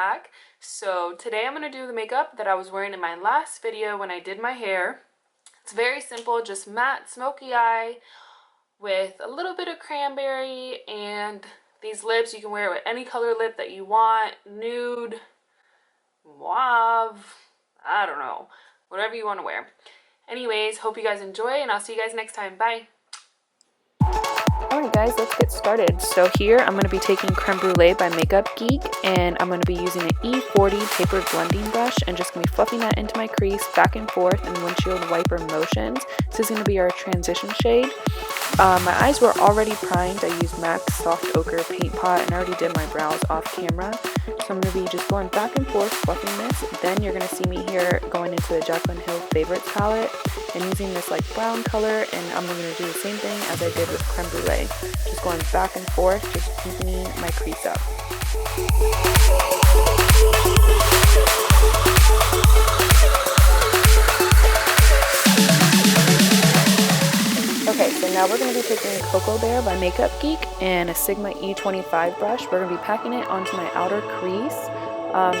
back. So today I'm going to do the makeup that I was wearing in my last video when I did my hair. It's very simple, just matte smoky eye with a little bit of cranberry, and these lips, you can wear it with any color lip that you want, nude, mauve, I don't know, whatever you want to wear. Anyways, hope you guys enjoy, and I'll see you guys next time. Bye. Alright guys, let's get started. So here I'm going to be taking Creme Brûlée by Makeup Geek, and I'm going to be using an E40 tapered blending brush and just going to be fluffing that into my crease back and forth in windshield wiper motions. This is going to be our transition shade. My eyes were already primed. I used MAC's Soft Ochre paint pot, and I already did my brows off camera. So I'm going to be just going back and forth fluffing this. Then you're going to see me here going into the Jaclyn Hill Favorites palette and using this like brown color, and I'm going to do the same thing as I did with Creme Brûlée. Just going back and forth, just deepening my crease up. Okay, so now we're going to be taking Cocoa Bear by Makeup Geek and a Sigma E25 brush. We're going to be packing it onto my outer crease.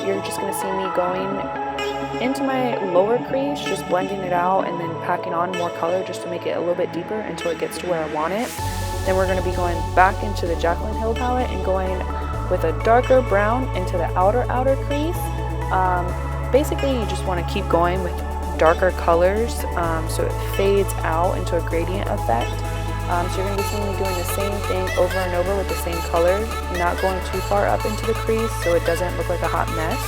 You're just going to see me going into my lower crease, just blending it out and then packing on more color just to make it a little bit deeper until it gets to where I want it. Then we're going to be going back into the Jaclyn Hill palette and going with a darker brown into the outer crease. Basically, you just want to keep going with darker colors so it fades out into a gradient effect. So you're going to be seeing me doing the same thing over and over with the same color, not going too far up into the crease so it doesn't look like a hot mess.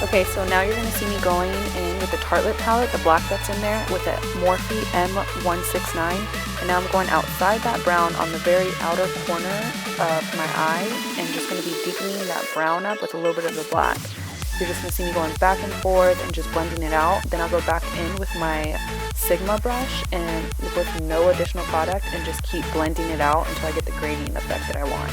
Okay, so now you're going to see me going in with the Tartlette Palette, the black that's in there, with the Morphe M169. And now I'm going outside that brown on the very outer corner of my eye and just going to be deepening that brown up with a little bit of the black. You're just going to see me going back and forth and just blending it out. Then I'll go back in with my Sigma brush and with no additional product and just keep blending it out until I get the gradient effect that I want.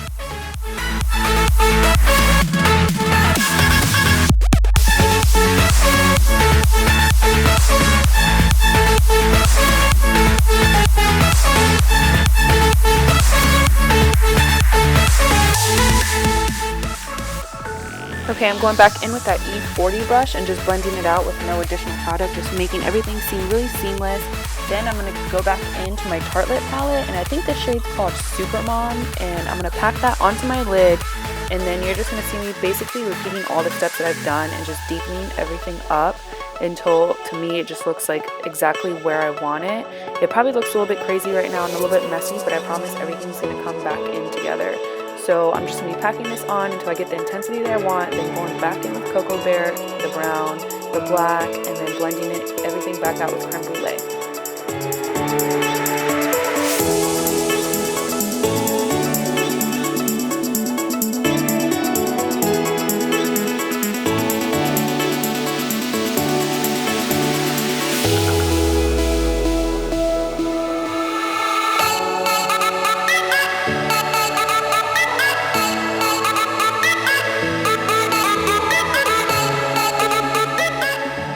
Okay, I'm going back in with that E40 brush and just blending it out with no additional product, just making everything seem really seamless. Then I'm going to go back into my Tartlette palette, and I think this shade's called Super Mom, and I'm going to pack that onto my lid, and then you're just going to see me basically repeating all the steps that I've done and just deepening everything up until, to me, it just looks like exactly where I want it. It probably looks a little bit crazy right now and a little bit messy, but I promise everything's going to come back in together. So I'm just going to be packing this on until I get the intensity that I want, then going back in with Cocoa Bear, the brown, the black, and then blending everything back out with Creme Brûlée.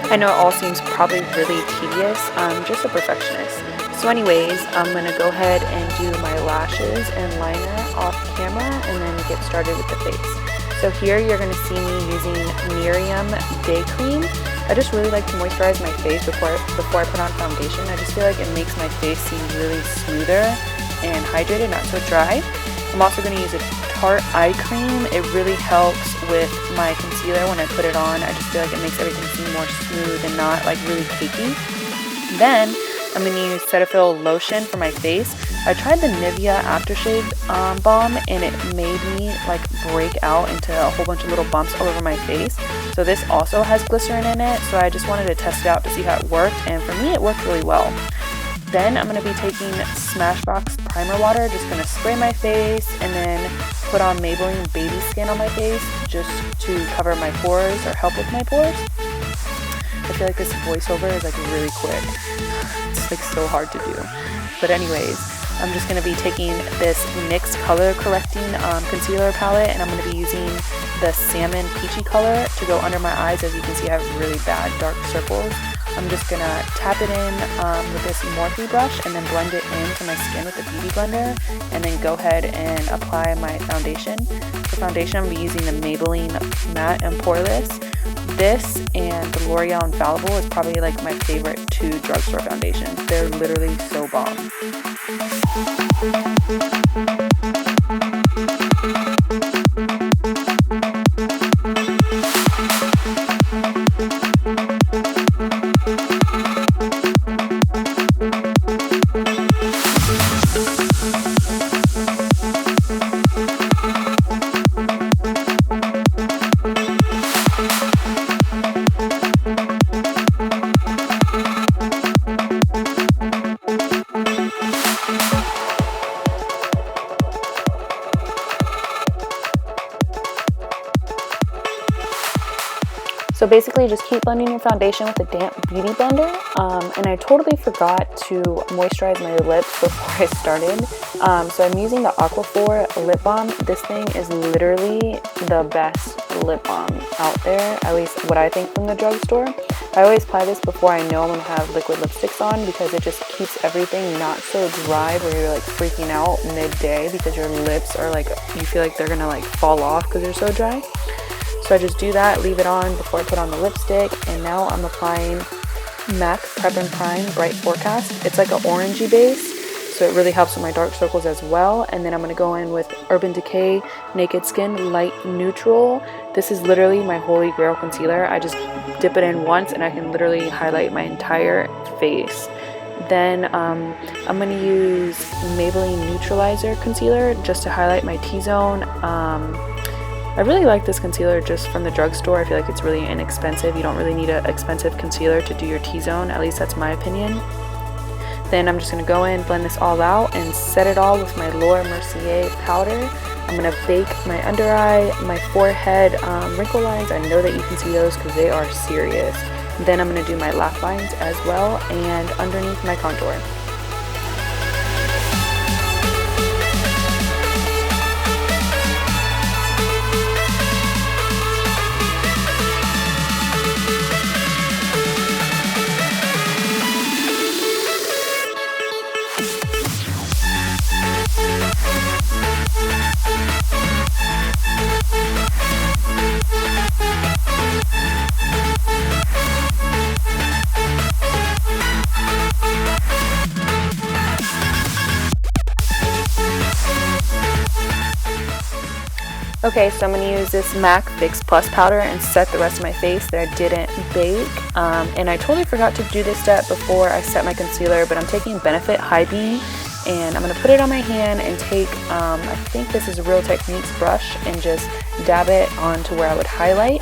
I know it all seems probably really tedious. I'm just a perfectionist. So anyways, I'm going to go ahead and do my lashes and liner off camera and then get started with the face. So here you're going to see me using Nerium Day Cream. I just really like to moisturize my face before I put on foundation. I just feel like it makes my face seem really smoother and hydrated, not so dry. I'm also going to use a Tarte Eye Cream. It really helps with my concealer when I put it on. I just feel like it makes everything seem more smooth and not like really cakey. Then I'm going to use Cetaphil Lotion for my face. I tried the Nivea Aftershave Balm, and it made me like break out into a whole bunch of little bumps all over my face. So this also has glycerin in it, so I just wanted to test it out to see how it worked, and for me it worked really well. Then I'm going to be taking Smashbox Primer Water, just going to spray my face and then put on Maybelline Baby Skin on my face just to cover my pores or help with my pores. I feel like this voiceover is like really quick. It's like so hard to do. But anyways, I'm just going to be taking this NYX color correcting concealer palette, and I'm going to be using the salmon peachy color to go under my eyes. As you can see, I have really bad dark circles. I'm just going to tap it in with this Morphe brush and then blend it into my skin with the Beauty Blender, and then go ahead and apply my foundation. For foundation, I'm going to be using the Maybelline Matte and Poreless. This and the L'Oreal Infallible is probably like my favorite 2 drugstore foundations. They're literally so bomb. So basically just keep blending your foundation with a damp beauty blender. And I totally forgot to moisturize my lips before I started. So I'm using the Aquaphor Lip Balm. This thing is literally the best lip balm out there, at least what I think from the drugstore. I always apply this before I know I'm going to have liquid lipsticks on, because it just keeps everything not so dry where you're like freaking out midday because your lips are like, you feel like they're going to like fall off because they're so dry. So I just do that, leave it on before I put on the lipstick, and now I'm applying MAC Prep and Prime Bright Forecast. It's like an orangey base, so it really helps with my dark circles as well. And then I'm going to go in with Urban Decay Naked Skin Light Neutral. This is literally my holy grail concealer. I just dip it in once and I can literally highlight my entire face. Then I'm going to use Maybelline Neutralizer Concealer just to highlight my T-zone. I really like this concealer just from the drugstore. I feel like it's really inexpensive. You don't really need an expensive concealer to do your T-zone. At least that's my opinion. Then I'm just going to go in, blend this all out, and set it all with my Laura Mercier powder. I'm going to bake my under eye, my forehead wrinkle lines. I know that you can see those because they are serious. Then I'm going to do my laugh lines as well, and underneath my contour. Okay, so I'm going to use this MAC Fix Plus powder and set the rest of my face that I didn't bake. And I totally forgot to do this step before I set my concealer, but I'm taking Benefit High Beam and I'm going to put it on my hand and take, I think this is a Real Techniques brush, and just dab it onto where I would highlight.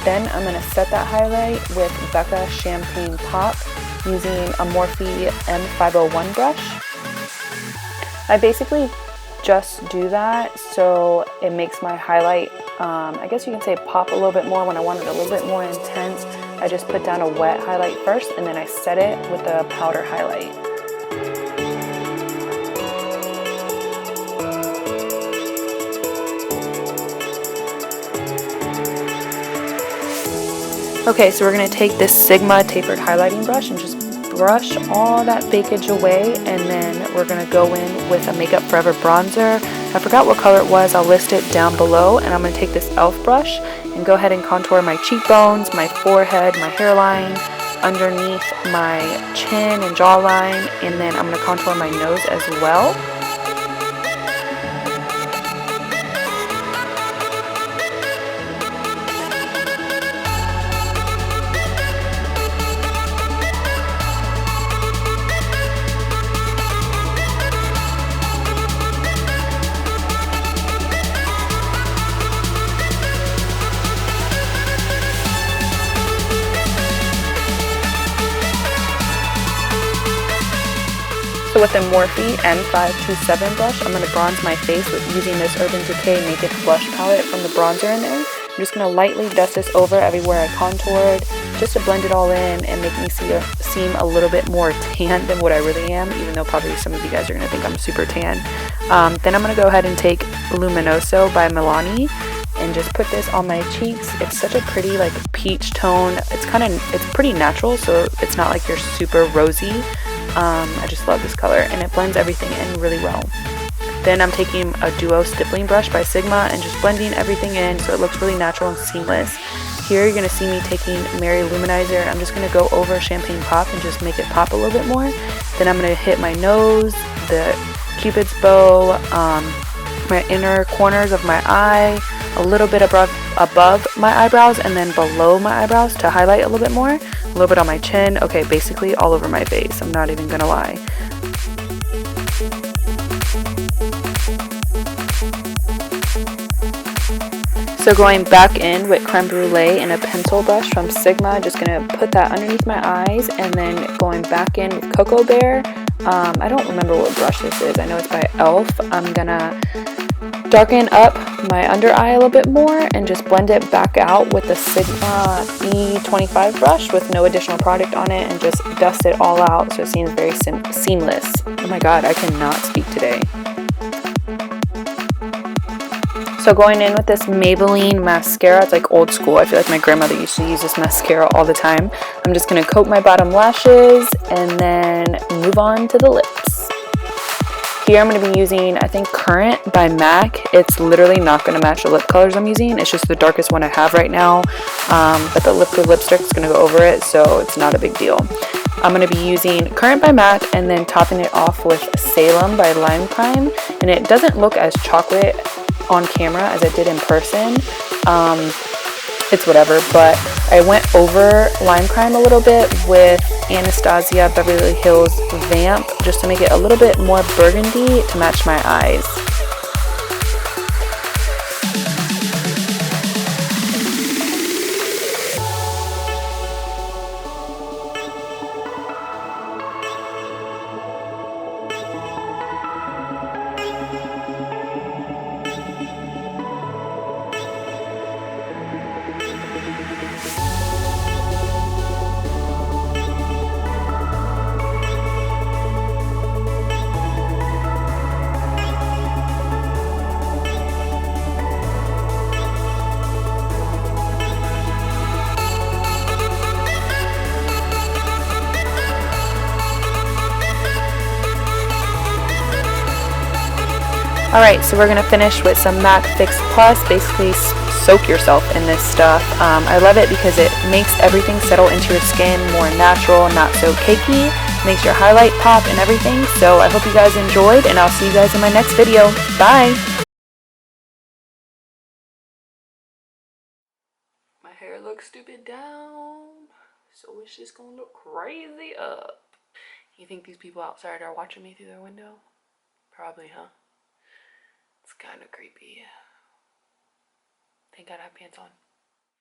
Then I'm going to set that highlight with Becca Champagne Pop using a Morphe M501 brush. I basically just do that so it makes my highlight, I guess you can say, pop a little bit more when I want it a little bit more intense. I just put down a wet highlight first and then I set it with a powder highlight. Okay, so we're going to take this Sigma tapered highlighting brush and just brush all that bakage away, and then we're going to go in with a Makeup Forever bronzer. I forgot what color it was. I'll list it down below. And I'm going to take this e.l.f. brush and go ahead and contour my cheekbones, my forehead, my hairline, underneath my chin and jawline, and then I'm going to contour my nose as well. So with the Morphe M527 brush, I'm going to bronze my face with using this Urban Decay Naked Blush palette from the bronzer in there. I'm just going to lightly dust this over everywhere I contoured, just to blend it all in and make me seem a little bit more tan than what I really am, even though probably some of you guys are going to think I'm super tan. Then I'm going to go ahead and take Luminoso by Milani, and and just put this on my cheeks. It's such a pretty like peach tone. It's pretty natural, so it's not like you're super rosy. I just love this color, and it blends everything in really well. Then I'm taking a Duo stippling brush by Sigma and just blending everything in so it looks really natural and seamless. Here you're going to see me taking Mary Luminizer. I'm just going to go over Champagne Pop and just make it pop a little bit more. Then I'm going to hit my nose, the Cupid's bow, my inner corners of my eye, a little bit above my eyebrows, and then below my eyebrows to highlight a little bit more, a little bit on my chin. Okay, basically all over my face. I'm not even going to lie. So going back in with Creme Brûlée and a pencil brush from Sigma, just going to put that underneath my eyes, and then going back in with Cocoa Bear. I don't remember what brush this is. I know it's by e.l.f. I'm going to darken up my under eye a little bit more and just blend it back out with the Sigma E25 brush with no additional product on it, and just dust it all out so it seems very seamless. Oh my god, I cannot speak today. So going in with this Maybelline mascara, it's like old school. I feel like my grandmother used to use this mascara all the time. I'm just going to coat my bottom lashes and then move on to the lips. Here I'm going to be using, I think, Currant by MAC. It's literally not going to match the lip colors I'm using. It's just the darkest one I have right now. But the liquid lipstick is going to go over it, so it's not a big deal. I'm going to be using Currant by MAC and then topping it off with Salem by Lime Crime. And it doesn't look as chocolate on camera as I did in person. It's whatever, but I went over Lime Crime a little bit with Anastasia Beverly Hills Vamp just to make it a little bit more burgundy to match my eyes. Alright, so we're going to finish with some MAC Fix Plus. Basically, soak yourself in this stuff. I love it because it makes everything settle into your skin more natural, not so cakey. Makes your highlight pop and everything. So I hope you guys enjoyed, and I'll see you guys in my next video. Bye! My hair looks stupid down, so it's just going to look crazy up. You think these people outside are watching me through their window? Probably, huh? It's kind of creepy. Thank God I have pants on.